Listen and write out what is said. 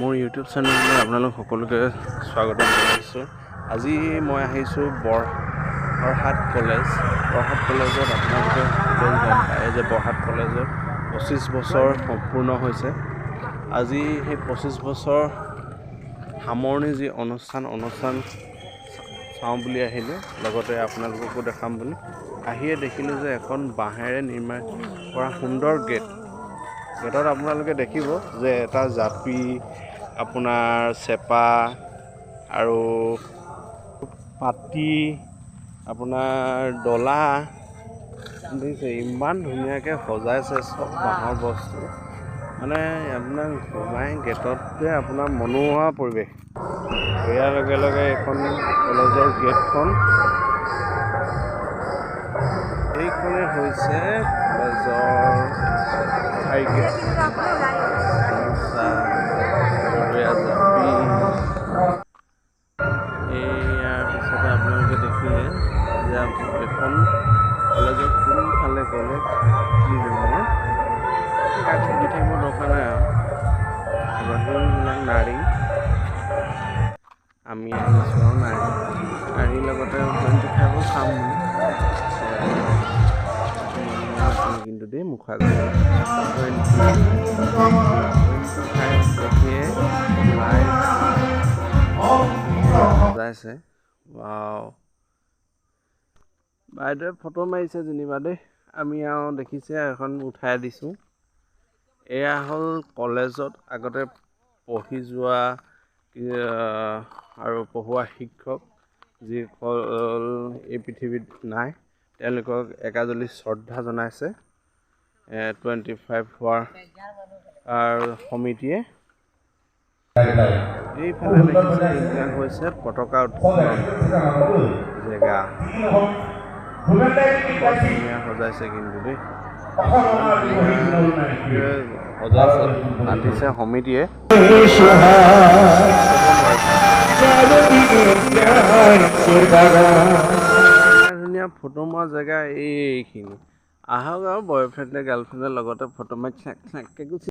মোৰ ইউটিউব চেনেললৈ আপোনালোক সকলোকে স্বাগতম জনাইছোঁ। আজি মই আহিছোঁ বৰহাট কলেজত। আপোনালোকে গম পায় যে বৰহাট কলেজত 25 বছৰ সম্পূৰ্ণ হৈছে। আজি সেই 25 বছৰ সামৰণি যি অনুষ্ঠান চাওঁ বুলি আহিলোঁ, লগতে আপোনালোককো দেখাম বুলি আহিয়ে দেখিলোঁ যে এখন বাঁহেৰে নিৰ্মাণ কৰা সুন্দৰ গেটত আপোনালোকে দেখিব যে এটা জাপি, আপোনাৰ চেপা আৰু পাতি, আপোনাৰ ডলা দেখিছে, ইমান ধুনীয়াকৈ সজাইছে চব বাঁহৰ বস্তু। মানে আপোনাৰ সোমাই গেটতে আপোনাৰ মনোমোহা পৰিৱেশ। ইয়াৰ লগে লগে এখন কলেজৰ গেটখন, এইখনে হৈছে কলেজৰ গেট। ইয়াৰ পিছতে আপোনালোকে দেখিলে যে এখন কলেজৰ কোনফালে গ'লে কি ৰুমৰ কাঠি থাকিব দৰকাৰ নাই আৰু সেইবিলাক নাৰী, আমি আহিছোঁ আৰু নাৰীৰ লগতে 25 খাম কিন্তু দেই মুখা সজাইছে। বাইদেৱে ফটো মাৰিছে যেনিবা দেই, আমি আৰু দেখিছে এখন উঠাই দিছোঁ। এয়া হ'ল কলেজত আগতে পঢ়ি যোৱা আৰু পঢ়ুৱা শিক্ষক যিসকল এই পৃথিৱীত নাই, তেওঁলোকক একাঁজলি শ্ৰদ্ধা জনাইছে 25 হোৱাৰ সমিতিয়ে। এইফালে দেখিছে এইবিলাক হৈছে পতাকা উত্তোলন জেগা। ধুনীয়া সজাইছে কিন্তু দেই, সজাইছে পাতিছে সমিতিয়ে। ধুনীয়া ফটো মৰা জেগা এইখিনি। আহক আৰু বয়ফ্ৰেণ্ডে গাৰ্লফ্ৰেণ্ডৰ লগতে ফটো মাৰি গুচি